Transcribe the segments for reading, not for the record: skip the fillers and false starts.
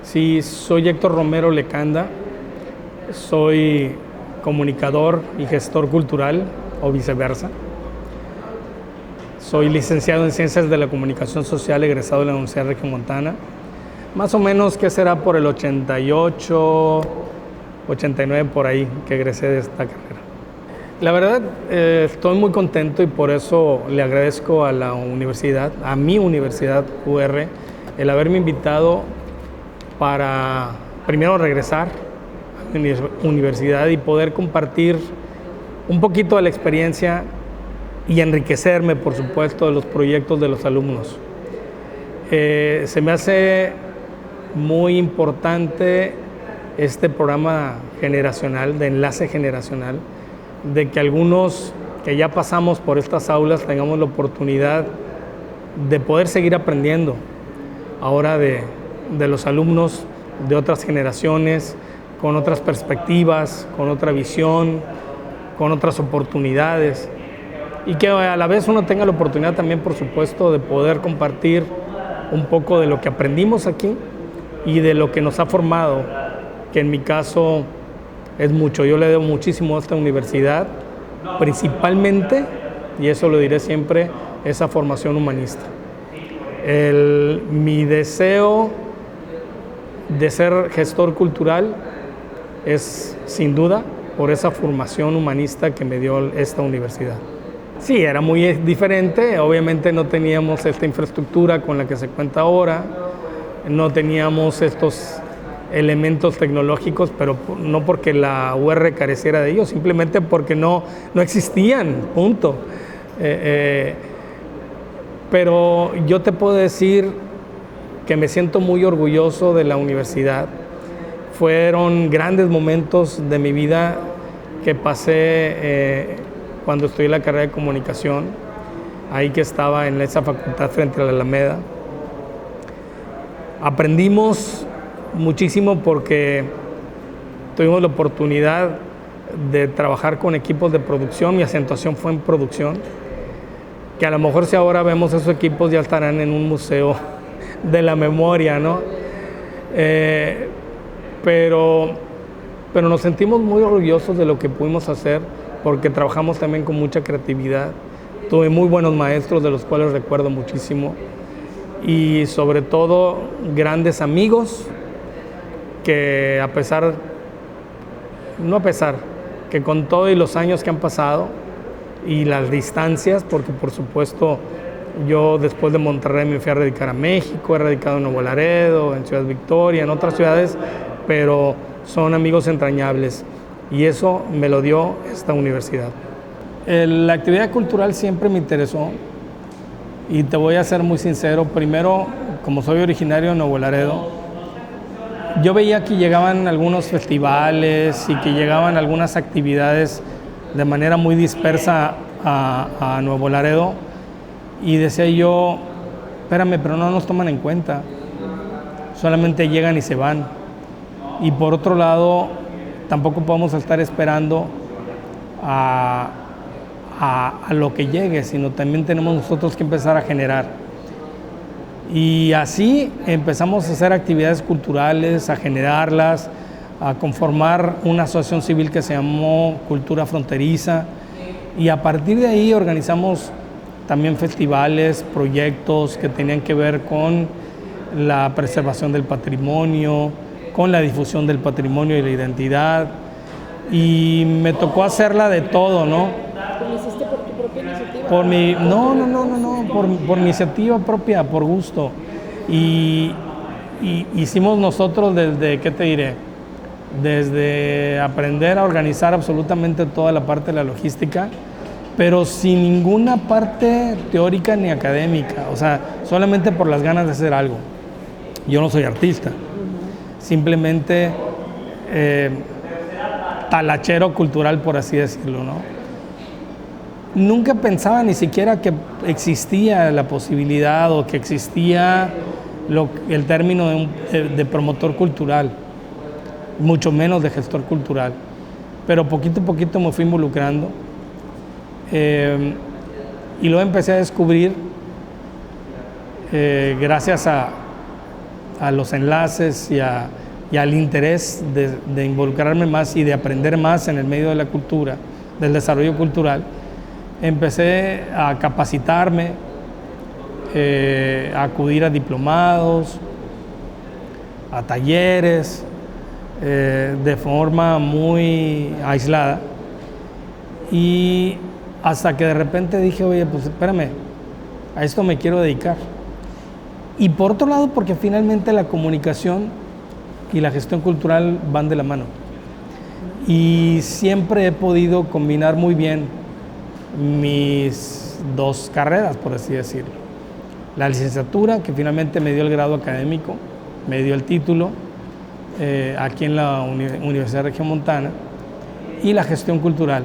Sí, soy Héctor Romero Lecanda, soy comunicador y gestor cultural o viceversa. Soy licenciado en Ciencias de la Comunicación Social, egresado de la Universidad Regiomontana. Más o menos, ¿qué será? Por el 88, 89, por ahí, que egresé de esta carrera. La verdad, estoy muy contento y por eso le agradezco a la universidad, a mi universidad UR, el haberme invitado para primero regresar a mi universidad y poder compartir un poquito de la experiencia y enriquecerme, por supuesto, de los proyectos de los alumnos. Se me hace muy importante este programa generacional, de enlace generacional, de que algunos que ya pasamos por estas aulas tengamos la oportunidad de poder seguir aprendiendo ahora de los alumnos de otras generaciones, con otras perspectivas, con otra visión, con otras oportunidades, y que a la vez uno tenga la oportunidad también, por supuesto, de poder compartir un poco de lo que aprendimos aquí y de lo que nos ha formado, que en mi caso es mucho. Yo le debo muchísimo a esta universidad, principalmente, y eso lo diré siempre, esa formación humanista. Mi deseo de ser gestor cultural es, sin duda, por esa formación humanista que me dio esta universidad. Sí, era muy diferente, obviamente no teníamos esta infraestructura con la que se cuenta ahora, no teníamos estos elementos tecnológicos, pero no porque la UR careciera de ellos, simplemente porque no existían, punto. Pero yo te puedo decir que me siento muy orgulloso de la universidad. Fueron grandes momentos de mi vida que pasé cuando estudié la carrera de comunicación, ahí que estaba en esa facultad frente a la Alameda. Aprendimos muchísimo porque tuvimos la oportunidad de trabajar con equipos de producción. Mi acentuación fue en producción, que a lo mejor si ahora vemos esos equipos ya estarán en un museo de la memoria, ¿no? Pero nos sentimos muy orgullosos de lo que pudimos hacer porque trabajamos también con mucha creatividad. Tuve muy buenos maestros de los cuales recuerdo muchísimo y sobre todo grandes amigos que que con todo y los años que han pasado y las distancias, porque por supuesto yo después de Monterrey me fui a radicar a México, he radicado en Nuevo Laredo, en Ciudad Victoria, en otras ciudades, pero son amigos entrañables y eso me lo dio esta universidad. La actividad cultural siempre me interesó y te voy a ser muy sincero. Primero, como soy originario de Nuevo Laredo, yo veía que llegaban algunos festivales y que llegaban algunas actividades de manera muy dispersa a Nuevo Laredo y decía yo, espérame, pero no nos toman en cuenta, solamente llegan y se van. Y por otro lado, tampoco podemos estar esperando a lo que llegue, sino también tenemos nosotros que empezar a generar. Y así empezamos a hacer actividades culturales, a generarlas, a conformar una asociación civil que se llamó Cultura Fronteriza, y a partir de ahí organizamos también festivales, proyectos que tenían que ver con la preservación del patrimonio, con la difusión del patrimonio y la identidad, y me tocó hacerla de todo, ¿no? ¿Lo hiciste por tu propia iniciativa? Por iniciativa propia, por gusto. Y hicimos nosotros desde, ¿qué te diré? Desde aprender a organizar absolutamente toda la parte de la logística, pero sin ninguna parte teórica ni académica, o sea, solamente por las ganas de hacer algo. Yo no soy artista, simplemente talachero cultural, por así decirlo, ¿no? Nunca pensaba ni siquiera que existía la posibilidad o que existía el término de promotor cultural, mucho menos de gestor cultural, pero poquito a poquito me fui involucrando y luego empecé a descubrir, gracias a a los enlaces y al interés de involucrarme más y de aprender más en el medio de la cultura, del desarrollo cultural, empecé a capacitarme, a acudir a diplomados, a talleres, de forma muy aislada, y hasta que de repente dije, oye, pues espérame, a esto me quiero dedicar. Y por otro lado, porque finalmente la comunicación y la gestión cultural van de la mano. Y siempre he podido combinar muy bien mis dos carreras, por así decirlo. La licenciatura, que finalmente me dio el grado académico, me dio el título aquí en la Universidad Regiomontana, y la gestión cultural,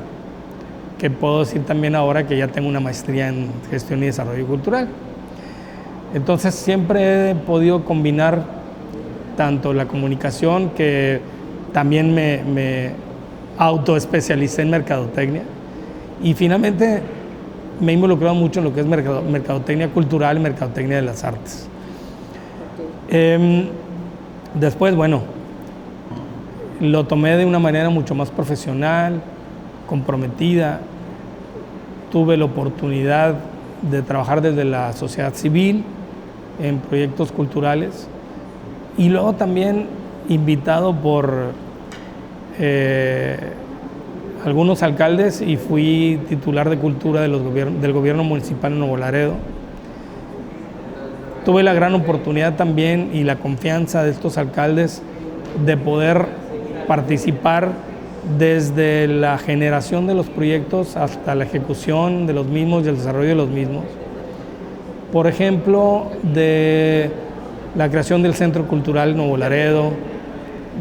que puedo decir también ahora que ya tengo una maestría en gestión y desarrollo cultural. Entonces siempre he podido combinar tanto la comunicación, que también me autoespecialicé en mercadotecnia, y finalmente me he involucrado mucho en lo que es mercadotecnia cultural y mercadotecnia de las artes. Después, bueno, lo tomé de una manera mucho más profesional, comprometida. Tuve la oportunidad de trabajar desde la sociedad civil en proyectos culturales, y luego también invitado por algunos alcaldes, y fui titular de cultura del gobierno municipal en Nuevo Laredo. Tuve la gran oportunidad también y la confianza de estos alcaldes de poder participar desde la generación de los proyectos hasta la ejecución de los mismos y el desarrollo de los mismos. Por ejemplo, de la creación del Centro Cultural Nuevo Laredo,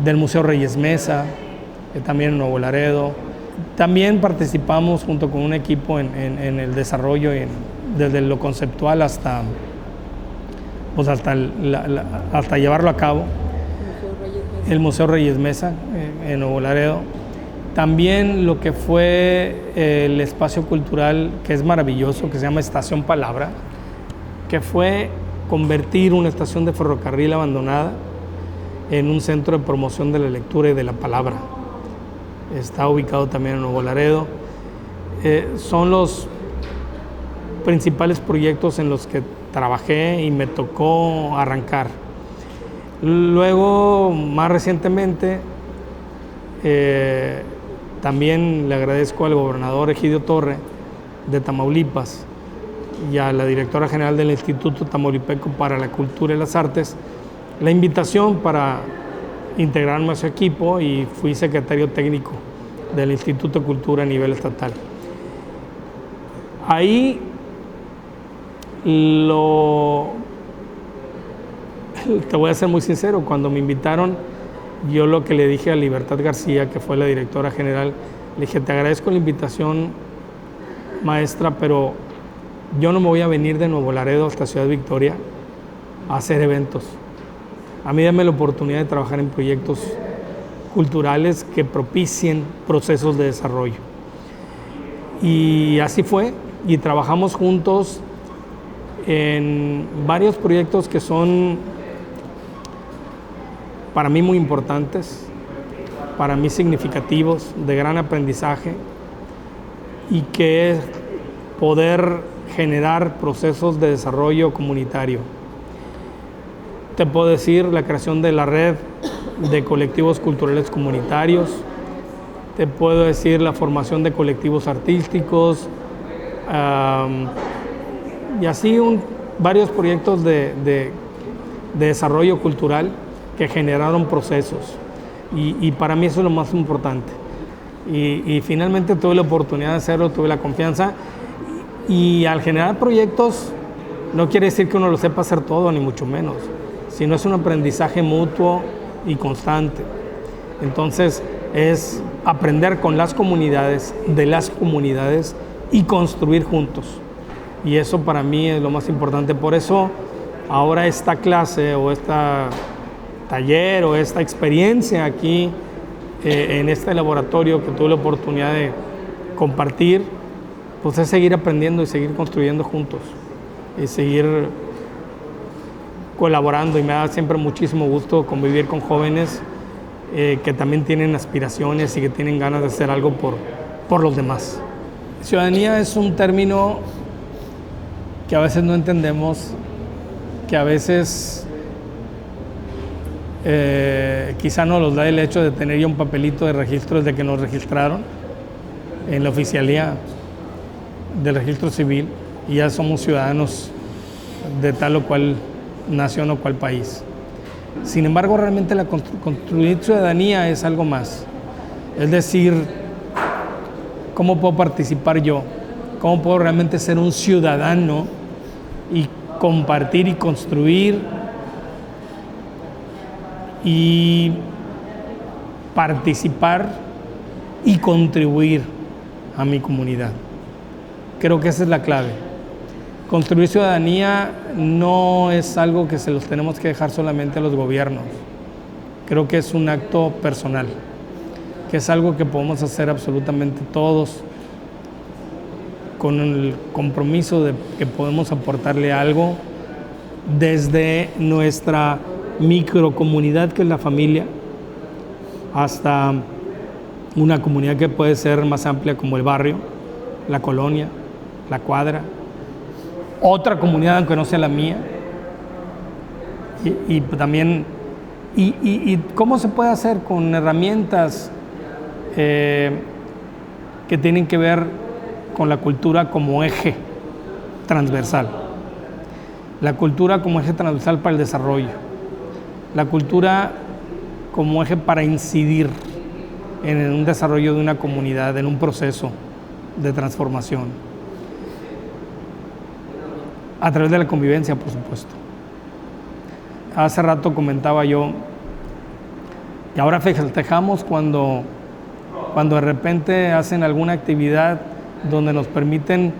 del Museo Reyes Mesa, también en Nuevo Laredo. También participamos junto con un equipo en el desarrollo, desde lo conceptual hasta llevarlo a cabo. El Museo Reyes Mesa en Nuevo Laredo. También lo que fue el espacio cultural, que es maravilloso, que se llama Estación Palabra, que fue convertir una estación de ferrocarril abandonada en un centro de promoción de la lectura y de la palabra. Está ubicado también en Nuevo Laredo. Son los principales proyectos en los que trabajé y me tocó arrancar. Luego, más recientemente, también le agradezco al gobernador Egidio Torre de Tamaulipas y a la directora general del Instituto Tamaulipeco para la Cultura y las Artes la invitación para integrarme a su equipo, y fui secretario técnico del Instituto de Cultura a nivel estatal. Ahí te voy a ser muy sincero, cuando me invitaron, yo lo que le dije a Libertad García, que fue la directora general, le dije, te agradezco la invitación, maestra, pero yo no me voy a venir de Nuevo Laredo hasta Ciudad Victoria a hacer eventos. A mí dame la oportunidad de trabajar en proyectos culturales que propicien procesos de desarrollo. Y así fue, y trabajamos juntos en varios proyectos que son para mí muy importantes, para mí significativos, de gran aprendizaje, y que es poder generar procesos de desarrollo comunitario. Te puedo decir la creación de la red de colectivos culturales comunitarios, te puedo decir la formación de colectivos artísticos, y así varios proyectos de desarrollo cultural que generaron procesos, y para mí eso es lo más importante. Y finalmente tuve la oportunidad de hacerlo, tuve la confianza, y al generar proyectos no quiere decir que uno lo sepa hacer todo, ni mucho menos, sino es un aprendizaje mutuo y constante. Entonces es aprender con las comunidades, de las comunidades, y construir juntos, y eso para mí es lo más importante. Por eso ahora esta clase o esta taller o esta experiencia aquí en este laboratorio que tuve la oportunidad de compartir, pues es seguir aprendiendo y seguir construyendo juntos, y seguir colaborando y me da siempre muchísimo gusto convivir con jóvenes que también tienen aspiraciones y que tienen ganas de hacer algo por los demás. Ciudadanía es un término que a veces no entendemos, que a veces quizá nos los da el hecho de tener ya un papelito de registro desde que nos registraron en la oficialía del registro civil y ya somos ciudadanos de tal o cual nación o cual país. Sin embargo, realmente la construir ciudadanía es algo más. Es decir, ¿cómo puedo participar yo? ¿Cómo puedo realmente ser un ciudadano y compartir y construir y participar y contribuir a mi comunidad? Creo que esa es la clave. Construir ciudadanía no es algo que se los tenemos que dejar solamente a los gobiernos. Creo que es un acto personal, que es algo que podemos hacer absolutamente todos con el compromiso de que podemos aportarle algo desde nuestra microcomunidad, que es la familia, hasta una comunidad que puede ser más amplia como el barrio, la colonia, la cuadra, otra comunidad aunque no sea la mía, y también cómo se puede hacer con herramientas que tienen que ver con la cultura como eje transversal, la cultura como eje transversal para el desarrollo, la cultura como eje para incidir en un desarrollo de una comunidad, en un proceso de transformación, a través de la convivencia, por supuesto. Hace rato comentaba yo que ahora festejamos cuando de repente hacen alguna actividad donde nos permiten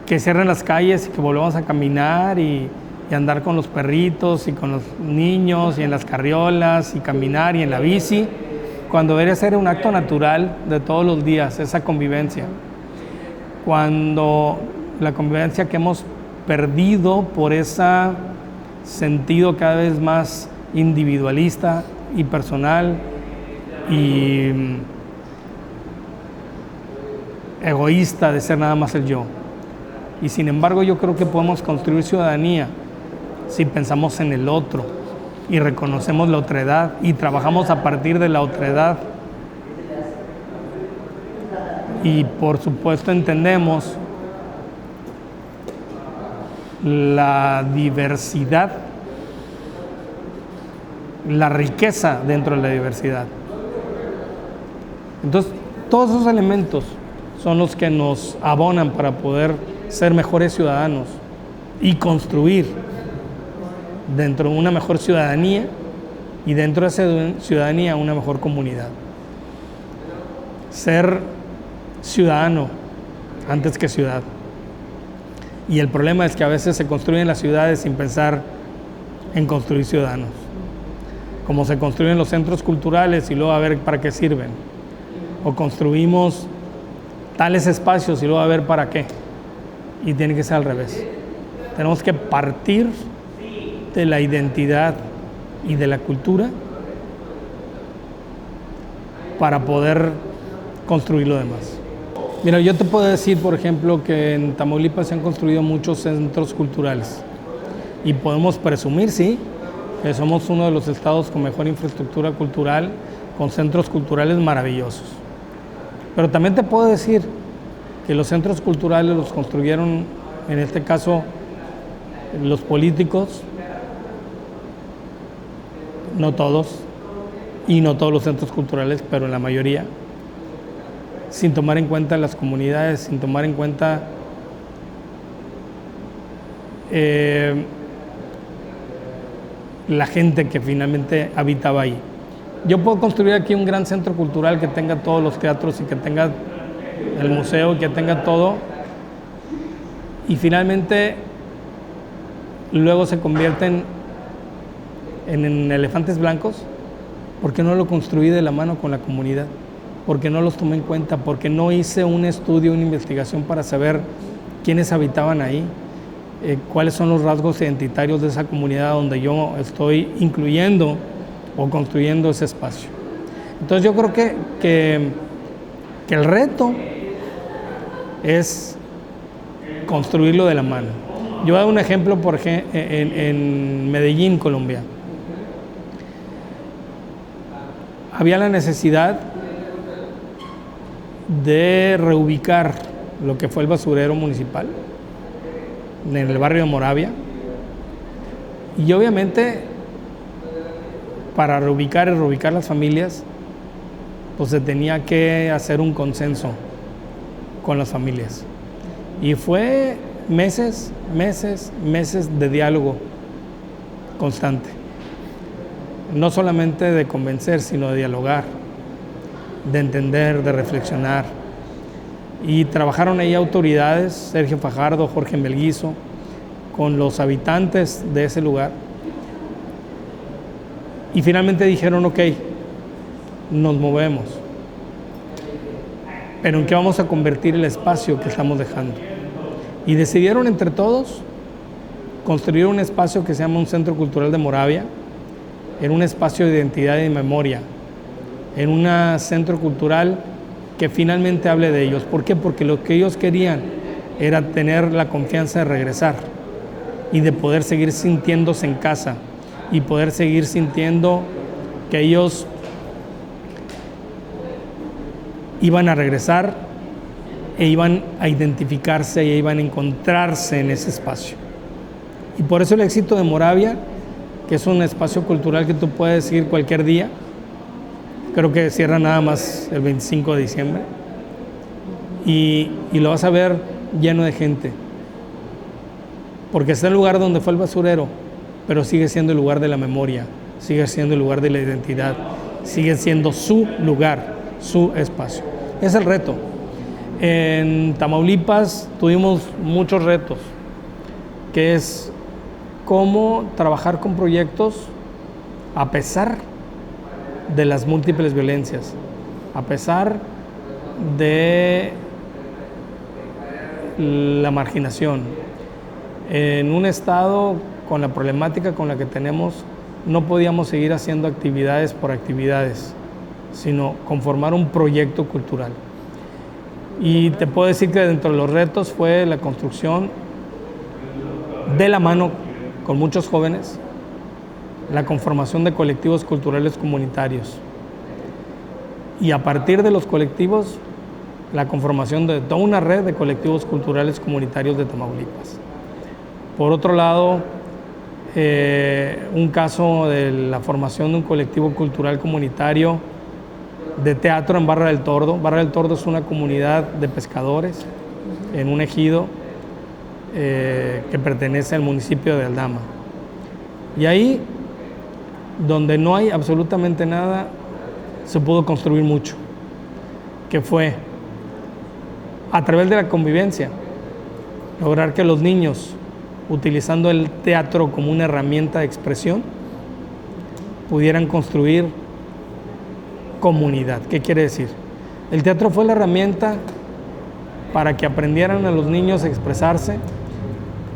que cierren las calles y que volvamos a caminar y andar con los perritos y con los niños y en las carriolas y caminar y en la bici, cuando debería ser un acto natural de todos los días, esa convivencia. Cuando la convivencia que hemos perdido por ese sentido cada vez más individualista y personal y egoísta de ser nada más el yo. Y sin embargo yo creo que podemos construir ciudadanía si pensamos en el otro y reconocemos la otredad y trabajamos a partir de la otredad. Y por supuesto entendemos la diversidad, la riqueza dentro de la diversidad. Entonces, todos esos elementos son los que nos abonan para poder ser mejores ciudadanos y construir dentro de una mejor ciudadanía y dentro de esa ciudadanía una mejor comunidad. Ser ciudadano antes que ciudad. Y el problema es que a veces se construyen las ciudades sin pensar en construir ciudadanos. Como se construyen los centros culturales y luego a ver para qué sirven. O construimos tales espacios y luego a ver para qué. Y tiene que ser al revés. Tenemos que partir de la identidad y de la cultura para poder construir lo demás. Mira, yo te puedo decir, por ejemplo, que en Tamaulipas se han construido muchos centros culturales y podemos presumir, sí, que somos uno de los estados con mejor infraestructura cultural, con centros culturales maravillosos. Pero también te puedo decir que los centros culturales los construyeron, en este caso, los políticos, no todos, y no todos los centros culturales, pero la mayoría, sin tomar en cuenta las comunidades, sin tomar en cuenta la gente que finalmente habitaba ahí. Yo puedo construir aquí un gran centro cultural que tenga todos los teatros y que tenga el museo y que tenga todo, y finalmente luego se convierten en elefantes blancos porque no lo construí de la mano con la comunidad, porque no los tomé en cuenta, porque no hice un estudio, una investigación para saber quiénes habitaban ahí, cuáles son los rasgos identitarios de esa comunidad donde yo estoy incluyendo o construyendo ese espacio. Entonces yo creo que el reto es construirlo de la mano. Yo voy a dar un ejemplo, por ejemplo, en Medellín, Colombia. Había la necesidad de reubicar lo que fue el basurero municipal en el barrio de Moravia, y obviamente para reubicar las familias, pues se tenía que hacer un consenso con las familias, y fue meses de diálogo constante, no solamente de convencer, sino de dialogar, de entender, de reflexionar. Y trabajaron ahí autoridades, Sergio Fajardo, Jorge Melguizo, con los habitantes de ese lugar. Y finalmente dijeron, ok, nos movemos. Pero ¿en qué vamos a convertir el espacio que estamos dejando? Y decidieron entre todos construir un espacio que se llama un Centro Cultural de Moravia, en un espacio de identidad y memoria, en un centro cultural que finalmente hable de ellos. ¿Por qué? Porque lo que ellos querían era tener la confianza de regresar y de poder seguir sintiéndose en casa y poder seguir sintiendo que ellos iban a regresar e iban a identificarse e iban a encontrarse en ese espacio. Y por eso el éxito de Moravia, que es un espacio cultural que tú puedes ir cualquier día, creo que cierra nada más el 25 de diciembre, y lo vas a ver lleno de gente, porque está el lugar donde fue el basurero, pero sigue siendo el lugar de la memoria, sigue siendo el lugar de la identidad, sigue siendo su lugar, su espacio. Es el reto. En Tamaulipas tuvimos muchos retos, que es cómo trabajar con proyectos a pesar de las múltiples violencias, a pesar de la marginación. En un estado con la problemática con la que tenemos, no podíamos seguir haciendo actividades por actividades, sino conformar un proyecto cultural. Y te puedo decir que dentro de los retos fue la construcción de la mano con muchos jóvenes, la conformación de colectivos culturales comunitarios, y a partir de los colectivos, la conformación de toda una red de colectivos culturales comunitarios de Tamaulipas. Por otro lado, un caso de la formación de un colectivo cultural comunitario de teatro en Barra del Tordo. Barra del Tordo es una comunidad de pescadores en un ejido que pertenece al municipio de Aldama. Y ahí, donde no hay absolutamente nada, se pudo construir mucho, que fue a través de la convivencia, lograr que los niños, utilizando el teatro como una herramienta de expresión, pudieran construir comunidad. ¿Qué quiere decir? El teatro fue la herramienta para que aprendieran a los niños a expresarse,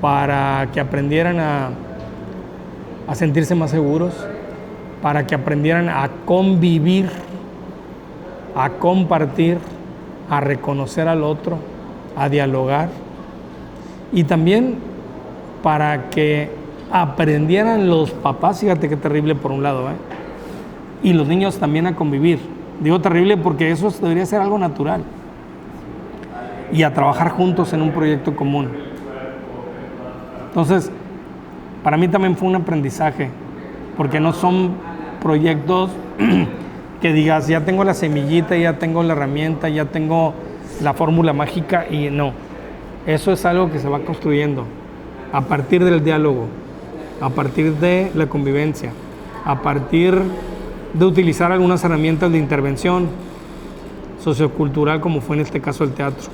para que aprendieran a sentirse más seguros, para que aprendieran a convivir, a compartir, a reconocer al otro, a dialogar, y también para que aprendieran los papás, fíjate qué terrible por un lado, y los niños también a convivir. Digo terrible porque eso debería ser algo natural, y a trabajar juntos en un proyecto común. Entonces, para mí también fue un aprendizaje, porque no son proyectos que digas, ya tengo la semillita, ya tengo la herramienta, ya tengo la fórmula mágica, y no. Eso es algo que se va construyendo a partir del diálogo, a partir de la convivencia, a partir de utilizar algunas herramientas de intervención sociocultural, como fue en este caso el teatro.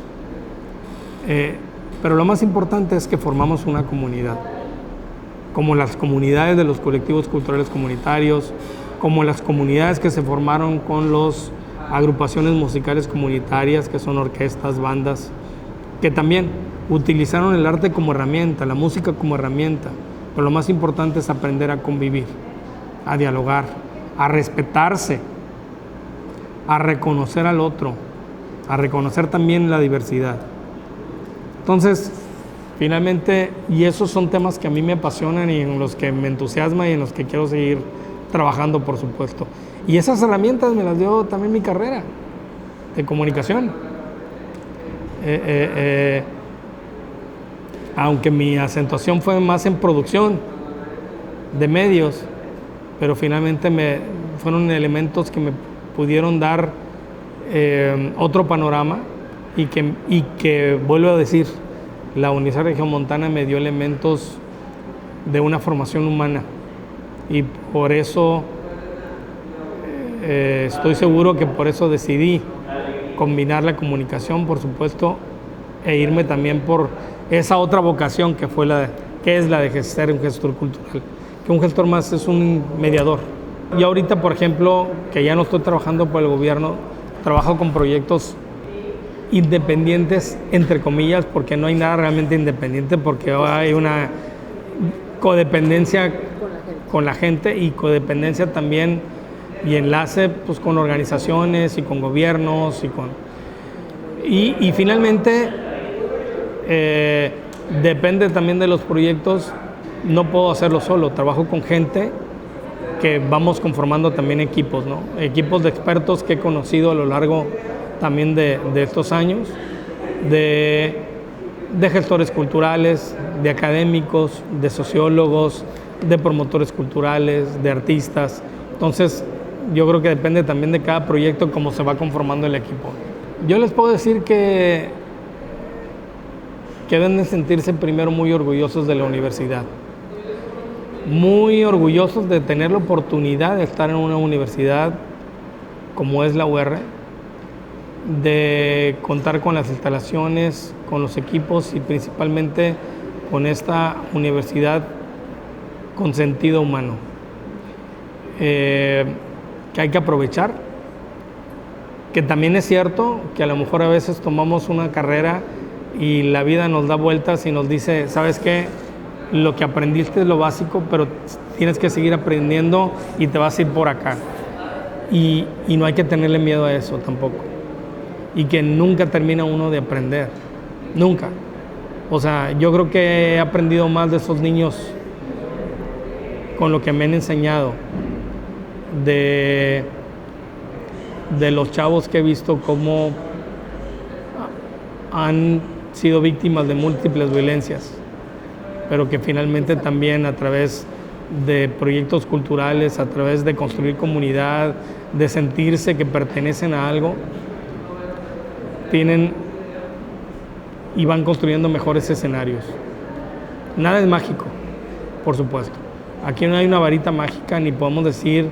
Pero lo más importante es que formamos una comunidad, como las comunidades de los colectivos culturales comunitarios, como las comunidades que se formaron con las agrupaciones musicales comunitarias, que son orquestas, bandas, que también utilizaron el arte como herramienta, la música como herramienta, pero lo más importante es aprender a convivir, a dialogar, a respetarse, a reconocer al otro, a reconocer también la diversidad. Entonces, finalmente, y esos son temas que a mí me apasionan y en los que me entusiasma y en los que quiero seguir trabajando, por supuesto. Y esas herramientas me las dio también mi carrera de comunicación. Aunque mi acentuación fue más en producción de medios, pero finalmente fueron elementos que me pudieron dar otro panorama y que vuelvo a decir, la Universidad Regiomontana me dio elementos de una formación humana y por eso estoy seguro que por eso decidí combinar la comunicación, por supuesto, e irme también por esa otra vocación que es la de ser un gestor cultural, que un gestor más es un mediador. Y ahorita, por ejemplo, que ya no estoy trabajando por el gobierno, trabajo con proyectos independientes, entre comillas, porque no hay nada realmente independiente, porque hay una codependencia con la gente y codependencia también y enlace pues, con organizaciones y con gobiernos y finalmente depende también de los proyectos, no puedo hacerlo solo, trabajo con gente que vamos conformando también equipos, ¿no? Equipos de expertos que he conocido a lo largo también de estos años, de gestores culturales, de académicos, de sociólogos, de promotores culturales, de artistas. Entonces, yo creo que depende también de cada proyecto cómo se va conformando el equipo. Yo les puedo decir que deben de sentirse primero muy orgullosos de la universidad, muy orgullosos de tener la oportunidad de estar en una universidad como es la UR, de contar con las instalaciones, con los equipos y principalmente con esta universidad con sentido humano, que hay que aprovechar, que también es cierto que a lo mejor a veces tomamos una carrera y la vida nos da vueltas y nos dice, ¿sabes qué? Lo que aprendiste es lo básico, pero tienes que seguir aprendiendo y te vas a ir por acá. Y no hay que tenerle miedo a eso tampoco. Y que nunca termina uno de aprender, nunca. O sea, yo creo que he aprendido más de esos niños con lo que me han enseñado, de los chavos que he visto cómo han sido víctimas de múltiples violencias, pero que finalmente también a través de proyectos culturales, a través de construir comunidad, de sentirse que pertenecen a algo, tienen y van construyendo mejores escenarios. Nada es mágico, por supuesto. Aquí no hay una varita mágica, ni podemos decir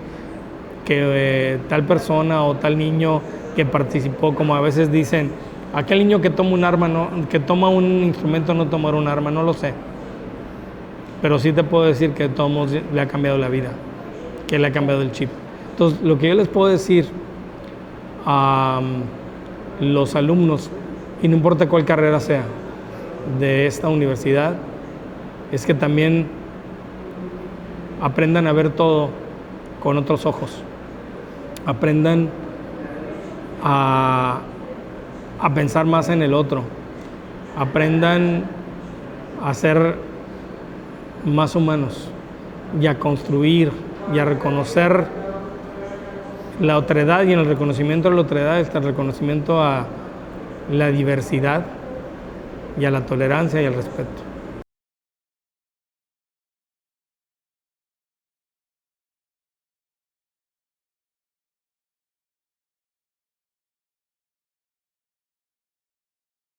que tal persona o tal niño que participó, como a veces dicen, aquel niño que toma un arma, que toma un instrumento no tomará un arma, no lo sé. Pero sí te puedo decir que a todos le ha cambiado la vida, que le ha cambiado el chip. Entonces, lo que yo les puedo decir a los alumnos, y no importa cuál carrera sea, de esta universidad, es que también aprendan a ver todo con otros ojos. Aprendan a pensar más en el otro. Aprendan a ser más humanos y a construir y a reconocer la otredad, y en el reconocimiento de la otredad está el reconocimiento a la diversidad y a la tolerancia y al respeto.